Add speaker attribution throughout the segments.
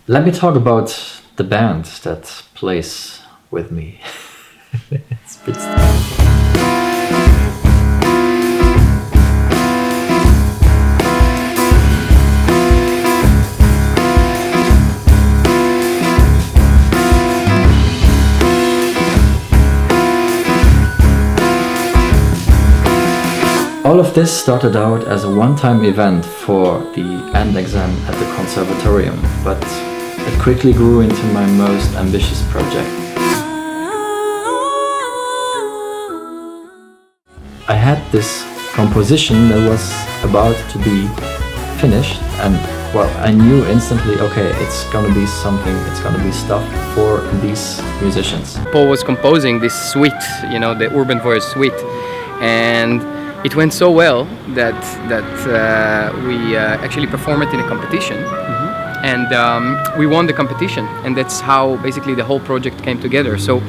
Speaker 1: Let me talk about the band that plays with me. It's a bit All of this started out as a one-time event for the end exam at the conservatorium, but it quickly grew into my most ambitious project. I had this composition that was about to be finished, and well, I knew instantly, okay, it's gonna be something, it's gonna be stuff for these musicians.
Speaker 2: Pol was composing this suite, the Urban Voyage suite, and it went so well that we actually performed it in a competition, and we won the competition, and that's how basically the whole project came together. So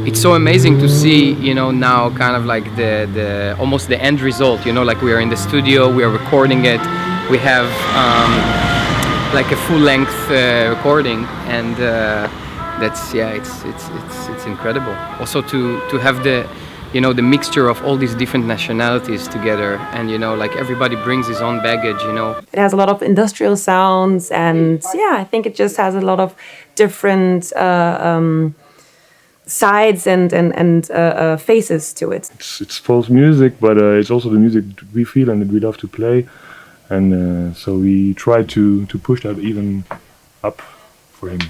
Speaker 2: it's so amazing to see, now kind of like the almost the end result. Like we are in the studio, we are recording it, we have like a full-length recording, and it's incredible. Also to have the the mixture of all these different nationalities together, and like everybody brings his own baggage.
Speaker 3: It has a lot of industrial sounds, and I think it just has a lot of different sides and faces to it.
Speaker 4: It's Pol's music, but it's also the music we feel and that we love to play, and so we try to push that even up for him.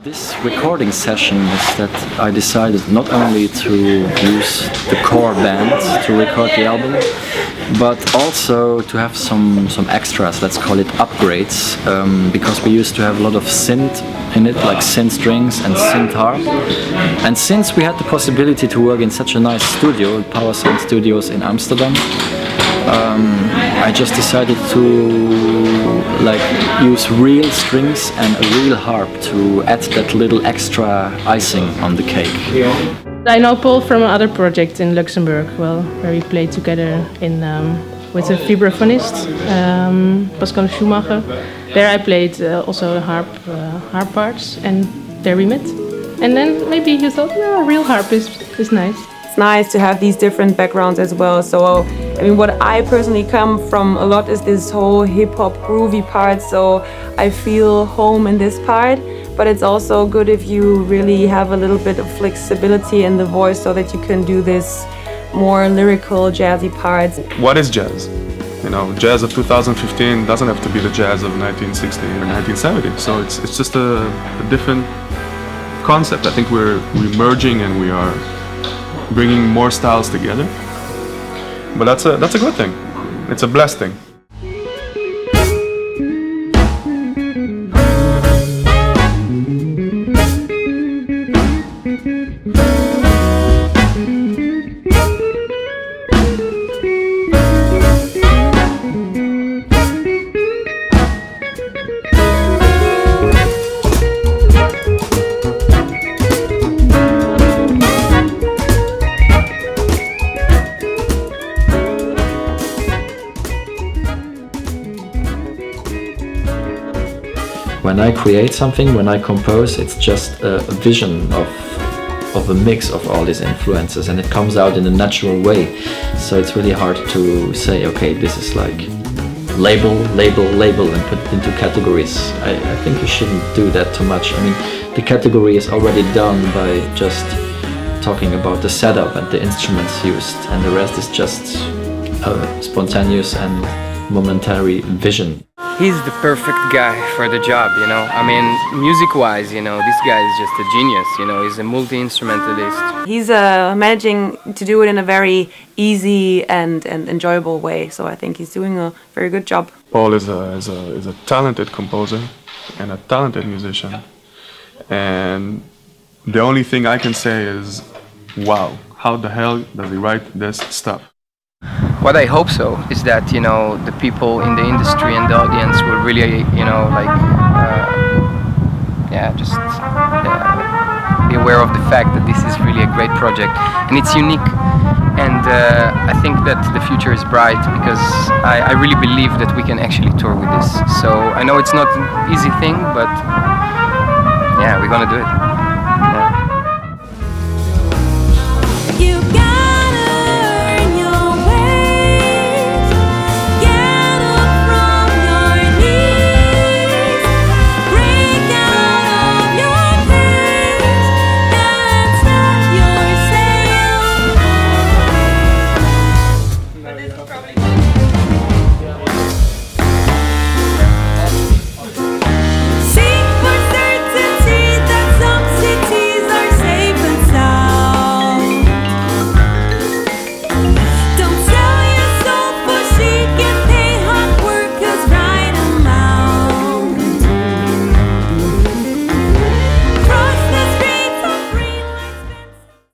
Speaker 1: This recording session is that I decided not only to use the core band to record the album, but also to have some extras, let's call it upgrades, because we used to have a lot of synth in it, like synth strings and synth harp. And since we had the possibility to work in such a nice studio, Power Sound Studios in Amsterdam, I just decided to use real strings and a real harp to add that little extra icing on the cake.
Speaker 5: I know Pol from another project in Luxembourg, where we played together with a vibraphonist, Pascal Schumacher. There I played also harp parts, and there we met. And then maybe you thought, no, real harp is nice.
Speaker 3: Nice to have these different backgrounds as well. So I mean, what I personally come from a lot is this whole hip-hop groovy part, so I feel home in this part, but it's also good if you really have a little bit of flexibility in the voice so that you can do this more lyrical jazzy parts.
Speaker 6: What is jazz? Jazz of 2015 doesn't have to be the jazz of 1960 or 1970, so it's just a different concept. I think we're merging and we are bringing more styles together, but that's a good thing. It's a blessed thing.
Speaker 1: When I create something, when I compose, it's just a vision of a mix of all these influences, and it comes out in a natural way. So it's really hard to say, okay, this is like label, and put it into categories. I think you shouldn't do that too much. I mean, the category is already done by just talking about the setup and the instruments used, and the rest is just a spontaneous and momentary vision.
Speaker 2: He's the perfect guy for the job, I mean, music-wise, this guy is just a genius, he's a multi-instrumentalist.
Speaker 3: He's managing to do it in a very easy and enjoyable way, so I think he's doing a very good job.
Speaker 6: Pol is a talented composer and a talented musician, and the only thing I can say is, wow, how the hell does he write this stuff?
Speaker 2: What I hope so is that the people in the industry and the audience will really be aware of the fact that this is really a great project and it's unique, and I think that the future is bright because I really believe that we can actually tour with this. So I know it's not an easy thing, but yeah, we're gonna do it. Yeah.
Speaker 7: You gotta earn your ways. Get up from your knees. Break out of your cage and set your sail.